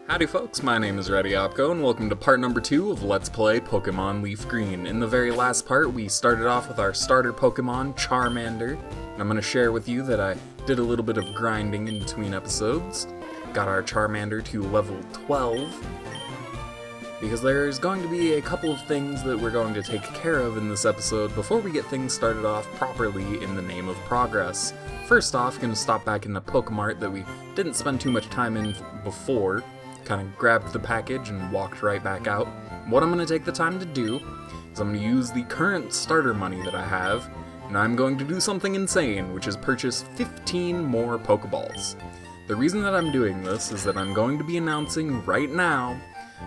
Howdy folks, my name is ReadyOpco, and welcome to part number 2 of Let's Play Pokémon LeafGreen. In the very last part, we started off with our starter Pokémon, Charmander, and I'm going to share with you that I did a little bit of grinding in between episodes. Got our Charmander to level 12, because there's going to be a couple of things that we're going to take care of in this episode before we get things started off properly in the name of progress. First off, going to stop back in the Pokemart that we didn't spend too much time in before. Kind of grabbed the package and walked right back out. What I'm going to take the time to do is I'm going to use the current starter money that I have, and I'm going to do something insane, which is purchase 15 more Pokeballs. The reason that I'm doing this is that I'm going to be announcing right now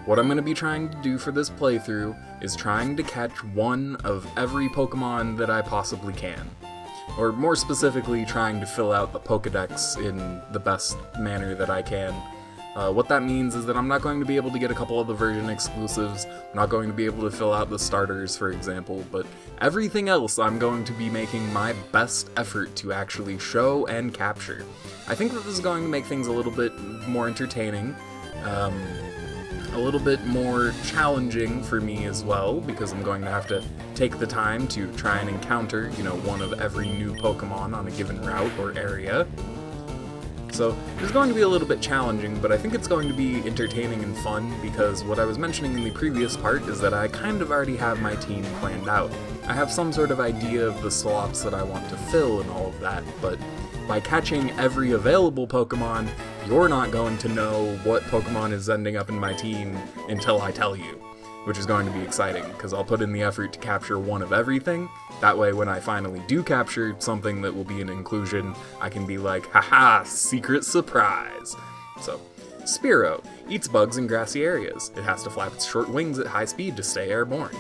what I'm going to be trying to do for this playthrough is trying to catch one of every Pokemon that I possibly can. Or more specifically, trying to fill out the Pokedex in the best manner that I can. What that means is that I'm not going to be able to get a couple of the version exclusives, I'm not going to be able to fill out the starters, for example, but everything else I'm going to be making my best effort to actually show and capture. I think that this is going to make things a little bit more entertaining, a little bit more challenging for me as well, because I'm going to have to take the time to try and encounter, one of every new Pokemon on a given route or area. So it's going to be a little bit challenging, but I think it's going to be entertaining and fun, because what I was mentioning in the previous part is that I kind of already have my team planned out. I have some sort of idea of the slots that I want to fill and all of that, but by catching every available Pokemon, you're not going to know what Pokemon is ending up in my team until I tell you, which is going to be exciting, because I'll put in the effort to capture one of everything. That way, when I finally do capture something that will be an inclusion, I can be like, haha, secret surprise! So, Spearow eats bugs in grassy areas. It has to flap its short wings at high speed to stay airborne.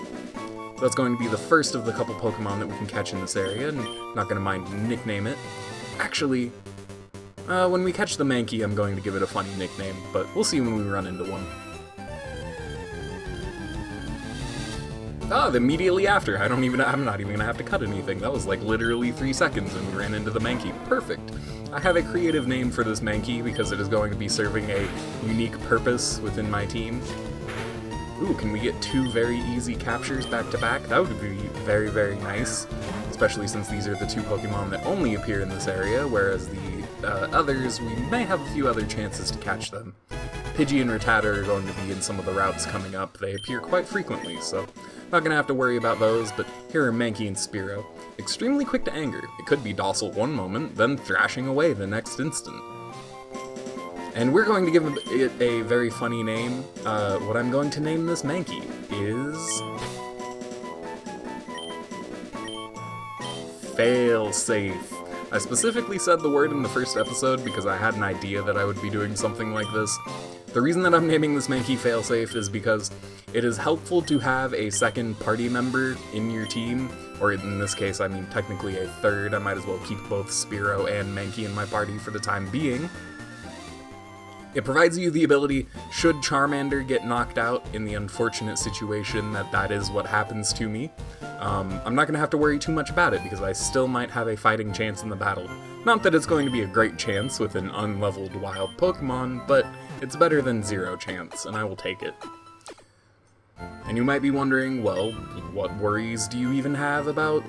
That's going to be the first of the couple Pokemon that we can catch in this area, and I'm not going to mind to nickname it. Actually, when we catch the Mankey, I'm going to give it a funny nickname, but we'll see when we run into one. Immediately after. I'm not even gonna have to cut anything. That was like literally 3 seconds and we ran into the Mankey. Perfect. I have a creative name for this Mankey because it is going to be serving a unique purpose within my team. Ooh, can we get 2 very easy captures back to back? That would be very, very nice. Especially since these are the 2 Pokemon that only appear in this area, whereas the others, we may have a few other chances to catch them. Pidgey and Rattata are going to be in some of the routes coming up. They appear quite frequently, so not going to have to worry about those, but here are Mankey and Spearow. Extremely quick to anger. It could be docile one moment, then thrashing away the next instant. And we're going to give it a very funny name. What I'm going to name this Mankey is Failsafe. I specifically said the word in the first episode because I had an idea that I would be doing something like this. The reason that I'm naming this Mankey Failsafe is because it is helpful to have a second party member in your team, or in this case, I mean technically a third. I might as well keep both Spearow and Mankey in my party for the time being. It provides you the ability, should Charmander get knocked out in the unfortunate situation that is what happens to me, I'm not going to have to worry too much about it because I still might have a fighting chance in the battle. Not that it's going to be a great chance with an unleveled wild Pokemon, but it's better than 0 chance, and I will take it. And you might be wondering, well, what worries do you even have about,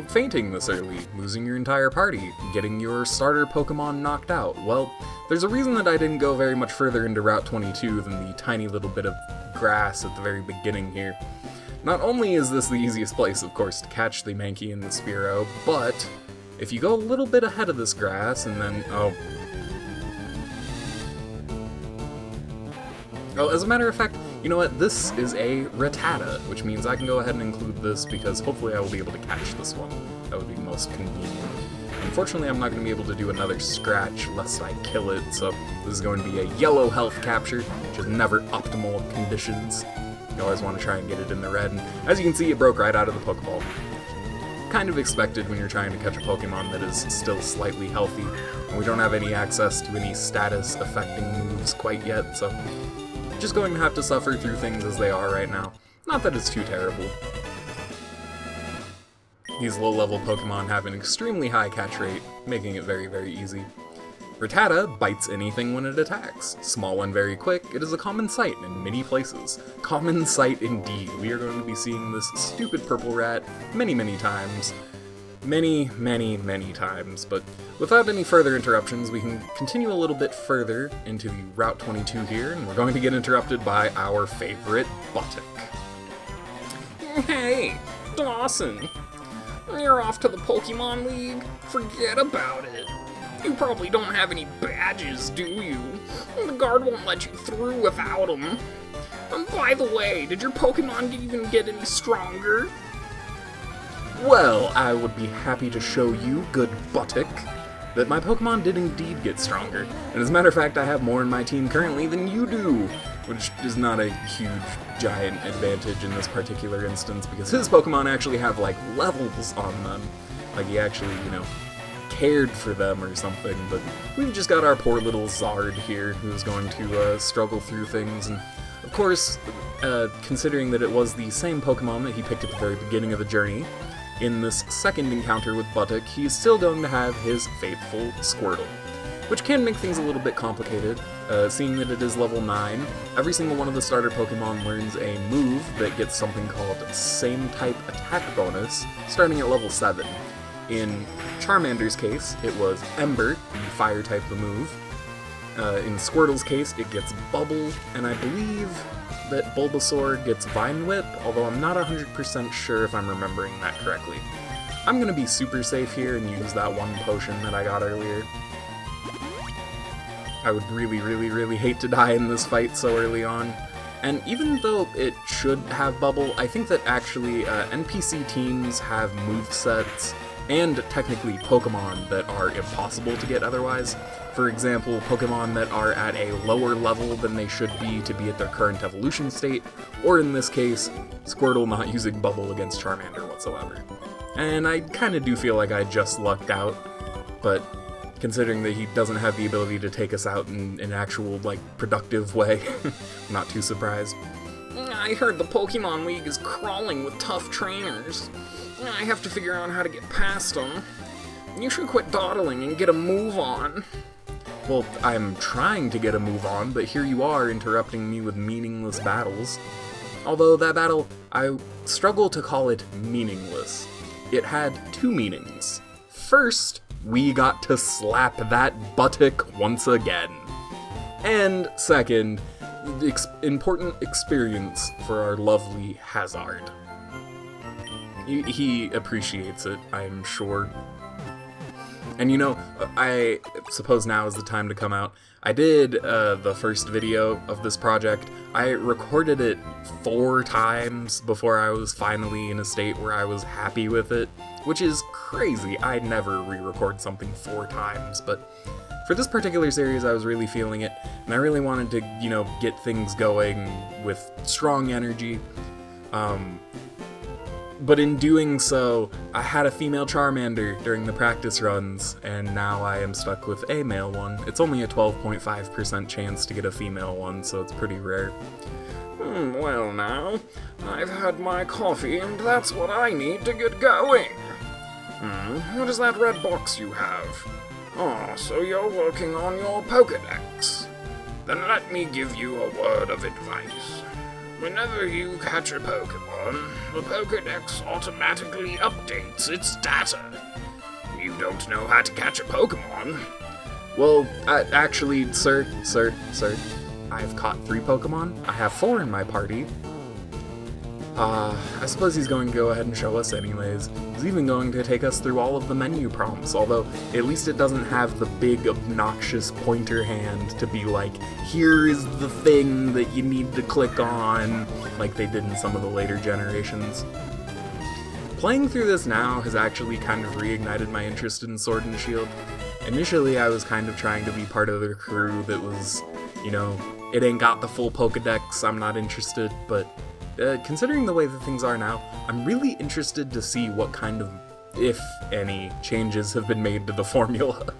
fainting this early, losing your entire party, getting your starter Pokemon knocked out? Well, there's a reason that I didn't go very much further into Route 22 than the tiny little bit of grass at the very beginning here. Not only is this the easiest place, of course, to catch the Mankey and the Spearow, but if you go a little bit ahead of this grass and then, as a matter of fact, you know what, this is a Rattata, which means I can go ahead and include this because hopefully I will be able to catch this one. That would be most convenient. Unfortunately, I'm not going to be able to do another scratch lest I kill it, so this is going to be a yellow health capture, which is never optimal conditions. You always want to try and get it in the red, and as you can see, it broke right out of the Pokeball. Kind of expected when you're trying to catch a Pokemon that is still slightly healthy, and we don't have any access to any status-affecting moves quite yet, so just going to have to suffer through things as they are right now. Not that it's too terrible. These low-level Pokemon have an extremely high catch rate, making it very, very easy. Rattata bites anything when it attacks. Small and very quick, it is a common sight in many places. Common sight indeed. We are going to be seeing this stupid purple rat many, many times. Many, many, many times. But without any further interruptions, we can continue a little bit further into the Route 22 here, and we're going to get interrupted by our favorite Buttock. Hey, Dawson. You're off to the Pokemon League? Forget about it. You probably don't have any badges, do you? The guard won't let you through without them. And by the way, did your Pokemon even get any stronger? Well, I would be happy to show you, good Buttock, that my Pokemon did indeed get stronger. And as a matter of fact, I have more in my team currently than you do, which is not a huge, giant advantage in this particular instance, because his Pokemon actually have, like, levels on them. Like, he actually, cared for them or something, but we've just got our poor little Zard here who's going to struggle through things, and of course, considering that it was the same Pokemon that he picked at the very beginning of the journey, in this second encounter with Buttock, he's still going to have his faithful Squirtle, which can make things a little bit complicated. Seeing that it is level 9, every single one of the starter Pokemon learns a move that gets something called Same Type Attack Bonus, starting at level 7. In Charmander's case, it was Ember, the fire type the move. In Squirtle's case, it gets Bubble, and I believe that Bulbasaur gets Vine Whip, although I'm not 100% sure if I'm remembering that correctly. I'm gonna be super safe here and use that one potion that I got earlier. I would really, really, really hate to die in this fight so early on. And even though it should have Bubble, I think that actually NPC teams have movesets and technically Pokemon that are impossible to get otherwise. For example, Pokemon that are at a lower level than they should be to be at their current evolution state, or in this case, Squirtle not using Bubble against Charmander whatsoever. And I kinda do feel like I just lucked out, but considering that he doesn't have the ability to take us out in an actual, productive way, I'm not too surprised. I heard the Pokemon League is crawling with tough trainers. I have to figure out how to get past them. You should quit dawdling and get a move on. Well, I'm trying to get a move on, but here you are interrupting me with meaningless battles. Although that battle, I struggle to call it meaningless. It had two meanings. First, we got to slap that Buttock once again. And second, important experience for our lovely Hazard. He appreciates it, I'm sure. And I suppose now is the time to come out. I did the first video of this project. I recorded it 4 times before I was finally in a state where I was happy with it, which is crazy. I never re-record something 4 times, but for this particular series I was really feeling it, and I really wanted to, get things going with strong energy. But in doing so, I had a female Charmander during the practice runs, and now I am stuck with a male one. It's only a 12.5% chance to get a female one, so it's pretty rare. Well now, I've had my coffee and that's what I need to get going. What is that red box you have? Oh, so you're working on your Pokédex. Then let me give you a word of advice. Whenever you catch a Pokémon, the Pokédex automatically updates its data. You don't know how to catch a Pokémon? Well, actually, sir, I've caught 3 Pokemon. I have 4 in my party. I suppose he's going to go ahead and show us anyways. He's even going to take us through all of the menu prompts, although at least it doesn't have the big obnoxious pointer hand to be like, here is the thing that you need to click on, like they did in some of the later generations. Playing through this now has actually kind of reignited my interest in Sword and Shield. Initially I was kind of trying to be part of the crew that was, it ain't got the full Pokédex, I'm not interested, but considering the way that things are now, I'm really interested to see what kind of, if any, changes have been made to the formula.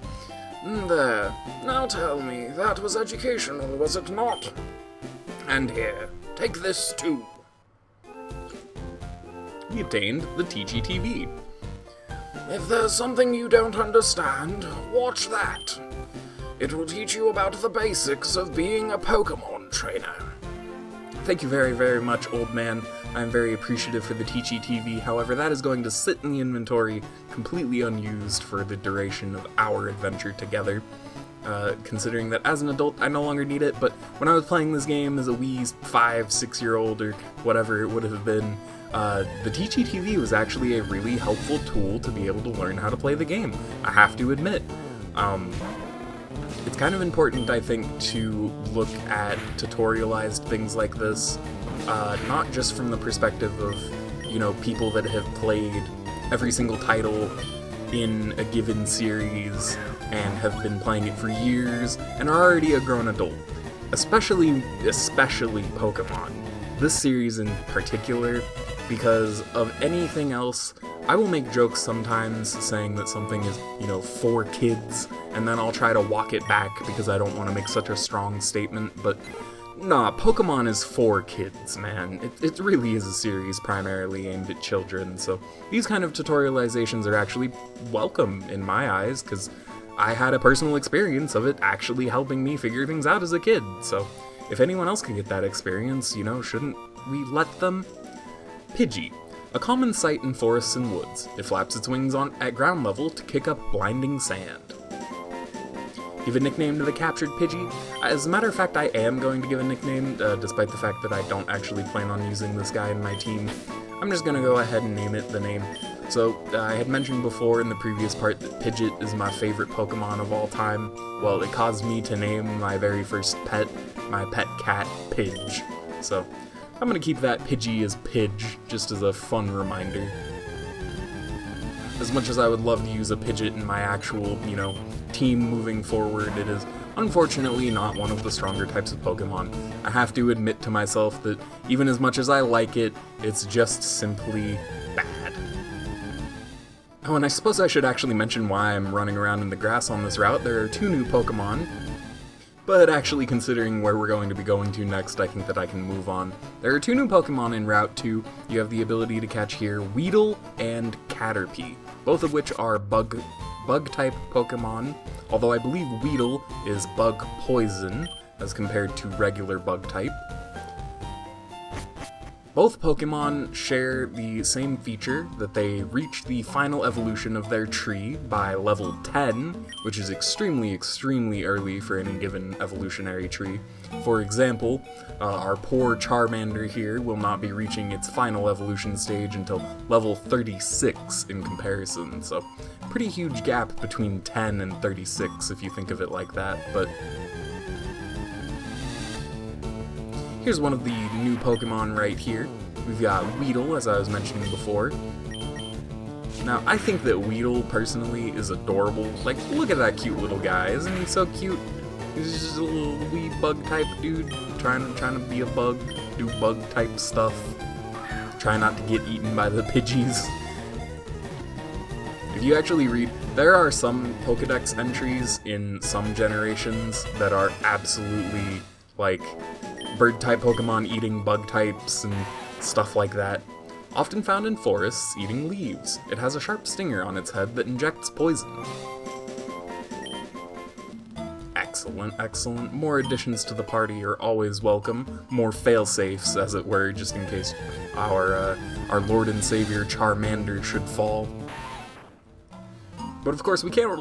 There. Now tell me, that was educational, was it not? And here, take this too. We obtained the TGTV. If there's something you don't understand, watch that. It will teach you about the basics of being a Pokémon trainer. Thank you very, very much, old man. I'm very appreciative for the Teachy TV. However, that is going to sit in the inventory completely unused for the duration of our adventure together. Considering that as an adult, I no longer need it, but when I was playing this game as a wee 5-6-year-old or whatever it would have been, the Teachy TV was actually a really helpful tool to be able to learn how to play the game. I have to admit. It's kind of important, I think, to look at tutorialized things like this, not just from the perspective of, people that have played every single title in a given series and have been playing it for years and are already a grown adult. Especially Pokemon. This series in particular, because of anything else, I will make jokes sometimes saying that something is, for kids, and then I'll try to walk it back because I don't want to make such a strong statement, but nah, Pokemon is for kids, man. It really is a series primarily aimed at children, so these kind of tutorializations are actually welcome in my eyes, because I had a personal experience of it actually helping me figure things out as a kid, so if anyone else can get that experience, shouldn't we let them? Pidgey. A common sight in forests and woods. It flaps its wings at ground level to kick up blinding sand. Give a nickname to the captured Pidgey. As a matter of fact, I am going to give a nickname, despite the fact that I don't actually plan on using this guy in my team. I'm just gonna go ahead and name it the name. So, I had mentioned before in the previous part that Pidgeot is my favorite Pokemon of all time. Well, it caused me to name my very first pet, my pet cat, Pidge. So, I'm gonna keep that Pidgey as Pidge, just as a fun reminder. As much as I would love to use a Pidgeot in my actual, team moving forward, it is unfortunately not one of the stronger types of Pokemon. I have to admit to myself that even as much as I like it, it's just simply bad. Oh, and I suppose I should actually mention why I'm running around in the grass on this route. There are 2 new Pokemon. But actually, considering where we're going to be going to next, I think that I can move on. There are 2 new Pokemon in Route 2. You have the ability to catch here Weedle and Caterpie, both of which are bug-type Pokemon, although I believe Weedle is bug poison as compared to regular bug-type. Both Pokemon share the same feature, that they reach the final evolution of their tree by level 10, which is extremely, extremely early for any given evolutionary tree. For example, our poor Charmander here will not be reaching its final evolution stage until level 36 in comparison, so pretty huge gap between 10 and 36 if you think of it like that, but here's one of the new Pokemon right here. We've got Weedle, as I was mentioning before. Now, I think that Weedle, personally, is adorable. Like, look at that cute little guy. Isn't he so cute? He's just a little wee bug-type dude, trying to be a bug, do bug-type stuff. Try not to get eaten by the Pidgeys. If you actually read, there are some Pokedex entries in some generations that are absolutely, like, bird-type Pokemon eating bug types and stuff like that. Often found in forests, eating leaves. It has a sharp stinger on its head that injects poison. Excellent, excellent. More additions to the party are always welcome. More fail-safes, as it were, just in case our Lord and Savior Charmander should fall. But of course, we can't.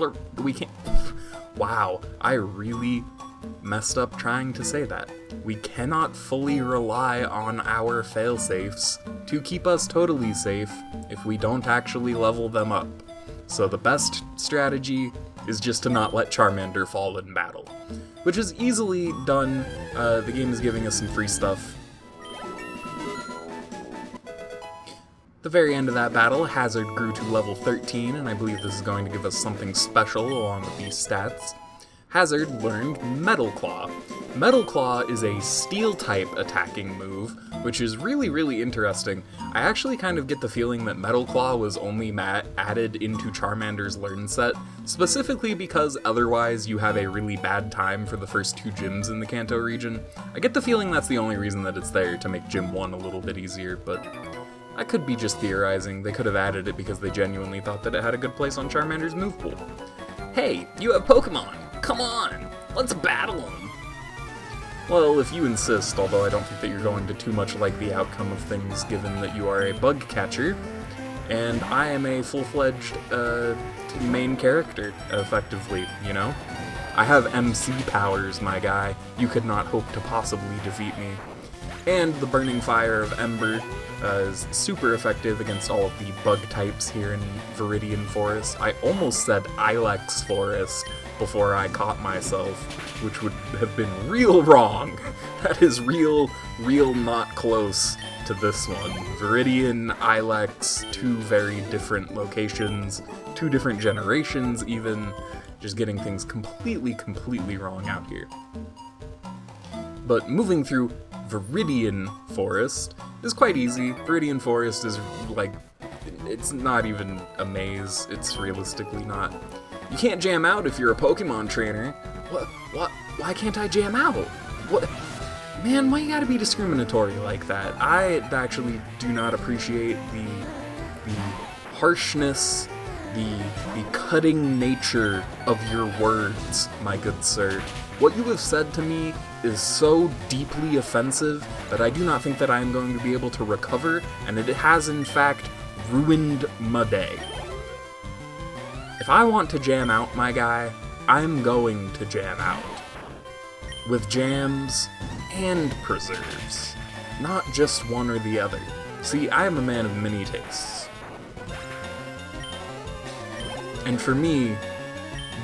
Wow, I really messed up trying to say that. We cannot fully rely on our fail-safes to keep us totally safe if we don't actually level them up. So the best strategy is just to not let Charmander fall in battle, which is easily done. The game is giving us some free stuff. At the very end of that battle, Hazard grew to level 13, and I believe this is going to give us something special along with these stats. Hazard learned Metal Claw. Metal Claw is a Steel-type attacking move, which is really, really interesting. I actually kind of get the feeling that Metal Claw was only added into Charmander's Learn set, specifically because otherwise you have a really bad time for the first 2 gyms in the Kanto region. I get the feeling that's the only reason that it's there, to make Gym 1 a little bit easier, but I could be just theorizing. They could have added it because they genuinely thought that it had a good place on Charmander's move pool. Hey, you have Pokemon! Come on, let's battle him. Well, if you insist, although I don't think that you're going to too much like the outcome of things given that you are a bug catcher, and I am a full-fledged main character, effectively, you know? I have MC powers, my guy. You could not hope to possibly defeat me. And the Burning Fire of Ember is super effective against all of the bug types here in Viridian Forest. I almost said Ilex Forest before I caught myself, which would have been real wrong. That is real not close to this one. Viridian, Ilex, two very different locations, two different generations even, just getting things completely wrong out here. But moving through Viridian Forest is quite easy. Viridian Forest is like, it's not even a maze, it's realistically not. You can't jam out if you're a Pokemon trainer. What? Why can't I jam out? What? Man, why you gotta be discriminatory like that? I actually do not appreciate the harshness, the cutting nature of your words, my good sir. What you have said to me is so deeply offensive that I do not think that I am going to be able to recover, and it has in fact ruined my day. If I want to jam out, my guy, I'm going to jam out. With jams and preserves. Not just one or the other. See, I am a man of many tastes. And for me,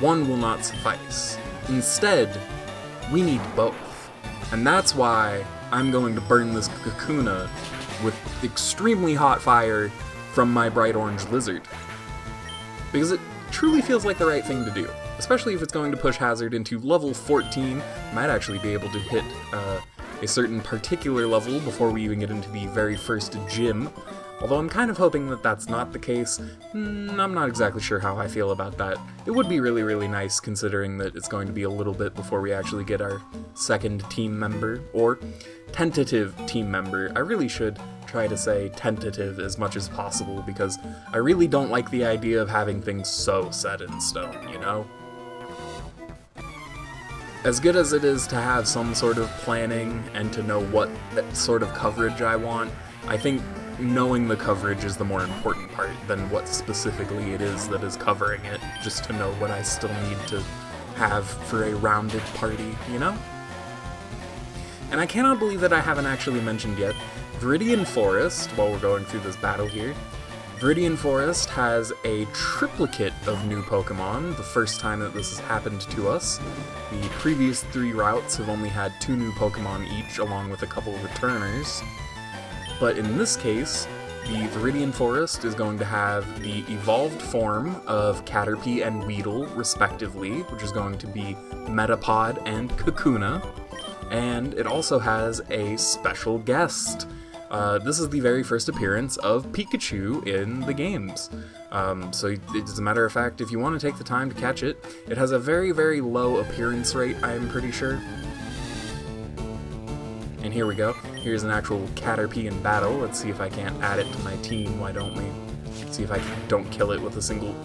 one will not suffice. Instead, we need both. And that's why I'm going to burn this Kakuna with extremely hot fire from my bright orange lizard. Because it truly feels like the right thing to do. Especially if it's going to push Hazard into level 14. Might actually be able to hit a certain particular level before we even get into the very first gym. Although I'm kind of hoping that that's not the case. I'm not exactly sure how I feel about that. It would be really nice considering that it's going to be a little bit before we actually get our second team member, or tentative team member. I really should try to say tentative as much as possible because I really don't like the idea of having things so set in stone, you know? As good as it is to have some sort of planning and to know what sort of coverage I want, I think knowing the coverage is the more important part than what specifically it is that is covering it, just to know what I still need to have for a rounded party, you know? And I cannot believe that I haven't actually mentioned yet, Viridian Forest, while we're going through this battle here, Viridian Forest has a triplicate of new Pokemon, the first time that this has happened to us. The previous 3 routes have only had 2 new Pokemon each, along with a couple of returners. But in this case, the Viridian Forest is going to have the evolved form of Caterpie and Weedle, respectively, which is going to be Metapod and Kakuna. And it also has a special guest. This is the very first appearance of Pikachu in the games. So as a matter of fact, if you want to take the time to catch it, it has a very low appearance rate, I'm pretty sure. And here we go. Here's an actual Caterpie in battle. Let's see if I can't add it to my team, why don't we? See if I don't kill it with a single...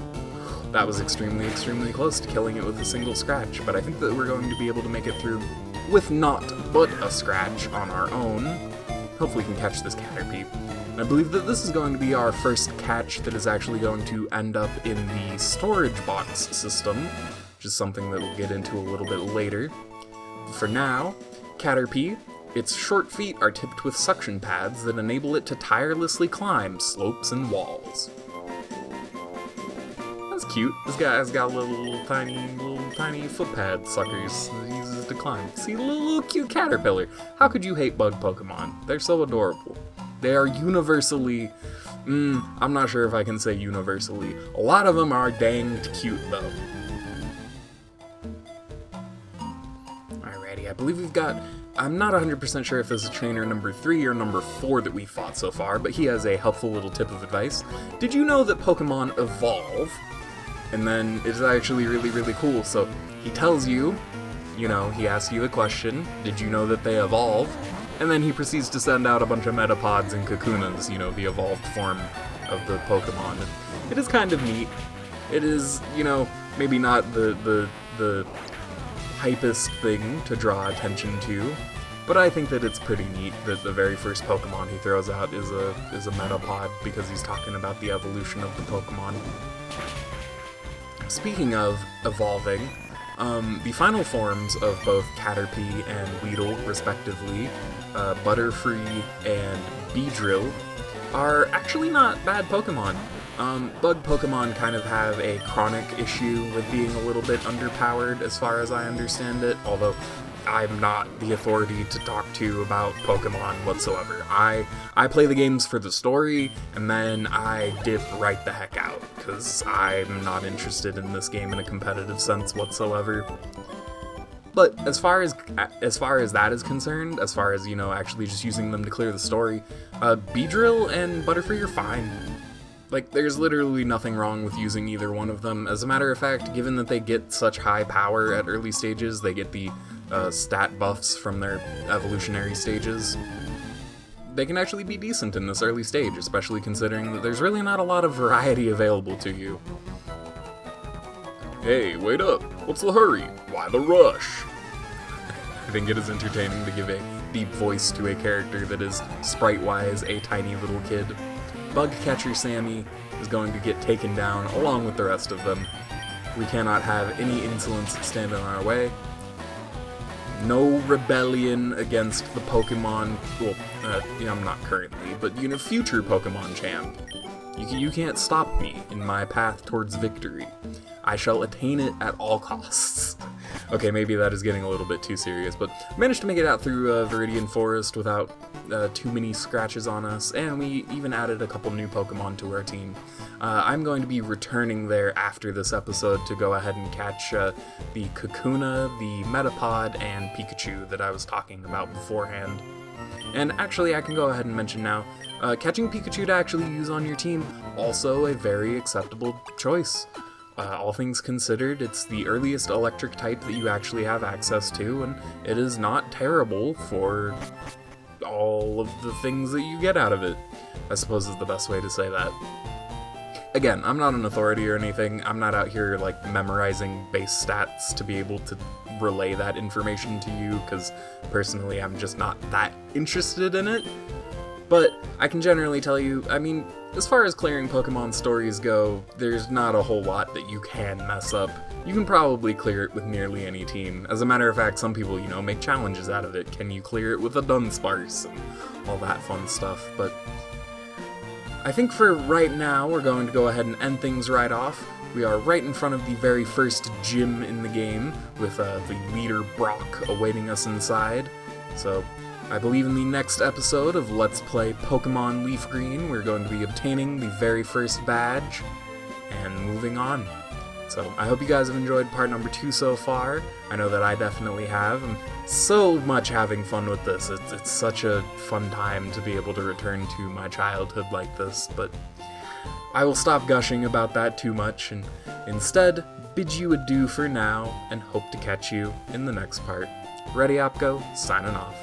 That was extremely close to killing it with a single scratch, but I think that we're going to be able to make it through with not but a scratch on our own. Hopefully we can catch this Caterpie. And I believe that this is going to be our first catch that is actually going to end up in the storage box system, which is something that we'll get into a little bit later. For now, Caterpie, its short feet are tipped with suction pads that enable it to tirelessly climb slopes and walls. That's cute. This guy's got little tiny foot pad suckers that he uses to climb. See, little cute caterpillar. How could you hate bug Pokemon? They're so adorable. They are universally... I'm not sure if I can say universally. A lot of them are danged cute, though. Alrighty, I believe we've got... I'm not 100% sure if this is trainer number 3 or number 4 that we've fought so far, but he has a helpful little tip of advice. Did you know that Pokemon evolve? And then it's actually really cool. So he tells you, he asks you the question, did you know that they evolve? And then he proceeds to send out a bunch of Metapods and Kakunas, the evolved form of the Pokemon. And it is kind of neat. It is, maybe not the hypest thing to draw attention to, but I think that it's pretty neat that the very first Pokemon he throws out is a Metapod, because he's talking about the evolution of the Pokemon. Speaking of evolving, the final forms of both Caterpie and Weedle, respectively, Butterfree and Beedrill, are actually not bad Pokemon. Bug Pokemon kind of have a chronic issue with being a little bit underpowered, as far as I understand it, although I'm not the authority to talk to about Pokemon whatsoever. I play the games for the story, and then I dip right the heck out, because I'm not interested in this game in a competitive sense whatsoever. But as far as that is concerned, as far as, actually just using them to clear the story, Beedrill and Butterfree are fine. Like, there's literally nothing wrong with using either one of them. As a matter of fact, given that they get such high power at early stages, they get the stat buffs from their evolutionary stages, they can actually be decent in this early stage, especially considering that there's really not a lot of variety available to you. Hey, wait up! What's the hurry? Why the rush? I think it is entertaining to give a deep voice to a character that is, sprite-wise, a tiny little kid. Bug Catcher Sammy is going to get taken down along with the rest of them. We cannot have any insolence stand in our way. No rebellion against the Pokemon, well, I'm not currently, but future Pokemon champ. You can't stop me in my path towards victory. I shall attain it at all costs. Okay, maybe that is getting a little bit too serious, but managed to make it out through Viridian Forest without too many scratches on us, and we even added a couple new Pokemon to our team. I'm going to be returning there after this episode to go ahead and catch the Kakuna, the Metapod, and Pikachu that I was talking about beforehand. And actually, I can go ahead and mention now, catching Pikachu to actually use on your team, also a very acceptable choice. All things considered, it's the earliest electric type that you actually have access to, and it is not terrible for all of the things that you get out of it, I suppose is the best way to say that. Again, I'm not an authority or anything. I'm not out here, memorizing base stats to be able to relay that information to you, because personally I'm just not that interested in it. But I can generally tell you, as far as clearing Pokemon stories go, there's not a whole lot that you can mess up. You can probably clear it with nearly any team. As a matter of fact, some people, make challenges out of it. Can you clear it with a Dunsparce and all that fun stuff? But I think for right now, we're going to go ahead and end things right off. We are right in front of the very first gym in the game, with the leader Brock awaiting us inside. So I believe in the next episode of Let's Play Pokémon LeafGreen, we're going to be obtaining the very first badge and moving on. So I hope you guys have enjoyed part number 2 so far. I know that I definitely have. I'm so much having fun with this. It's such a fun time to be able to return to my childhood like this, but I will stop gushing about that too much and instead bid you adieu for now and hope to catch you in the next part. Ready, Opko? Signing off.